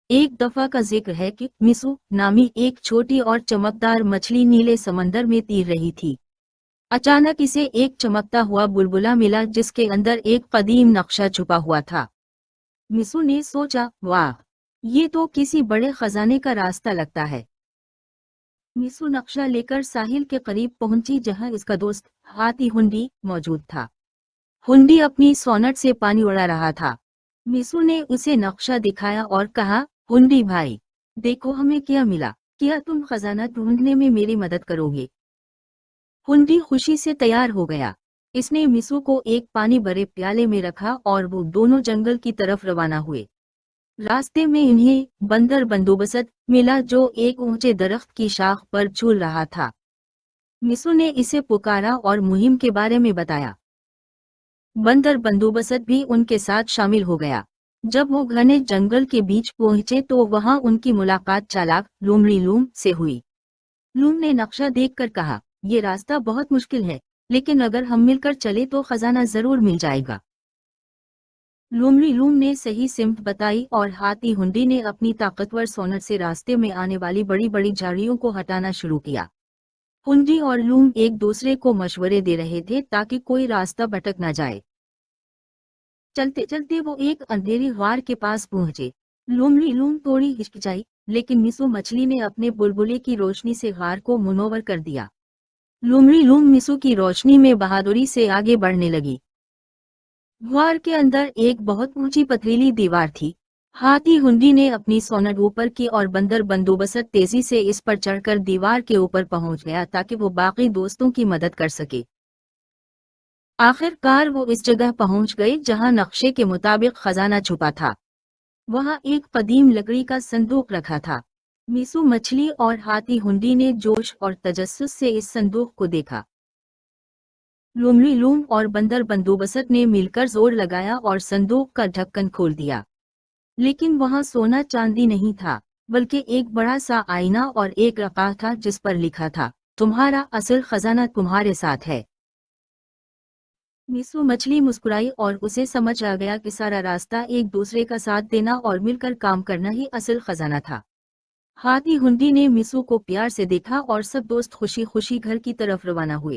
ایک دفعہ کا ذکر ہے کہ میسو نامی ایک چھوٹی اور چمکدار مچھلی نیلے سمندر میں تیر رہی تھی۔ اچانک اسے ایک چمکتا ہوا بلبلا ملا جس کے اندر ایک قدیم نقشہ چھپا ہوا تھا۔ میسو نے سوچا، واہ، یہ تو کسی بڑے خزانے کا راستہ لگتا ہے۔ میسو نقشہ لے کر ساحل کے قریب پہنچی جہاں اس کا دوست ہاتھی ہنڈی موجود تھا۔ ہنڈی اپنی سونٹ سے پانی اڑا رہا تھا۔ میسو نے اسے نقشہ دکھایا اور کہا، ہنڈی بھائی، دیکھو ہمیں کیا ملا، کیا تم خزانہ ڈھونڈنے میں میری مدد کرو گے؟ ہنڈی خوشی سے تیار ہو گیا۔ اس نے میسو کو ایک پانی بھرے پیالے میں رکھا اور وہ دونوں جنگل کی طرف روانہ ہوئے۔ راستے میں انہیں بندر بندوبست ملا جو ایک اونچے درخت کی شاخ پر جھول رہا تھا۔ میسو نے اسے پکارا اور مہم کے بارے میں بتایا۔ بندر بندوبست بھی ان کے ساتھ شامل ہو گیا۔ جب وہ گھنے جنگل کے بیچ پہنچے تو وہاں ان کی ملاقات چالاک لومڑی لوم سے ہوئی۔ لوم نے نقشہ دیکھ کر کہا، یہ راستہ بہت مشکل ہے، لیکن اگر ہم مل کر چلے تو خزانہ ضرور مل جائے گا۔ لومڑی لوم نے صحیح سمت بتائی اور ہاتھی ہنڈی نے اپنی طاقتور سونٹ سے راستے میں آنے والی بڑی بڑی جھاڑیوں کو ہٹانا شروع کیا۔ ہنڈی اور لوم ایک دوسرے کو مشورے دے رہے تھے تاکہ کوئی راستہ بھٹک نہ جائے۔ چلتے چلتے وہ ایک اندھیری غار کے پاس پہنچے۔ لومڑی لوم تھوڑی ہچکچائی، لیکن میسو مچھلی نے اپنے بلبلے کی روشنی سے غار کو منور کر دیا۔ لومڑی لوم میسو کی روشنی میں بہادری سے آگے بڑھنے لگی۔ غار کے اندر ایک بہت اونچی پتھریلی دیوار تھی۔ ہاتھی ہنڈی نے اپنی سونٹ اوپر کی اور بندر بندوبست تیزی سے اس پر چڑھ کر دیوار کے اوپر پہنچ گیا تاکہ وہ باقی دوستوں کی مدد کر سکے۔ آخر کار وہ اس جگہ پہنچ گئے جہاں نقشے کے مطابق خزانہ چھپا تھا۔ وہاں ایک قدیم لکڑی کا صندوق رکھا تھا۔ میسو مچھلی اور ہاتھی ہنڈی نے جوش اور تجسس سے اس صندوق کو دیکھا۔ لومڑی لوم اور بندر بندوبست نے مل کر زور لگایا اور صندوق کا ڈھکن کھول دیا، لیکن وہاں سونا چاندی نہیں تھا، بلکہ ایک بڑا سا آئینہ اور ایک رقعہ تھا جس پر لکھا تھا، تمہارا اصل خزانہ تمہارے ساتھ ہے۔ میسو مچھلی مسکرائی اور اسے سمجھ آ گیا کہ سارا راستہ ایک دوسرے کا ساتھ دینا اور مل کر کام کرنا ہی اصل خزانہ تھا۔ ہاتھی ہنڈی نے میسو کو پیار سے دیکھا اور سب دوست خوشی خوشی گھر کی طرف روانہ ہوئے۔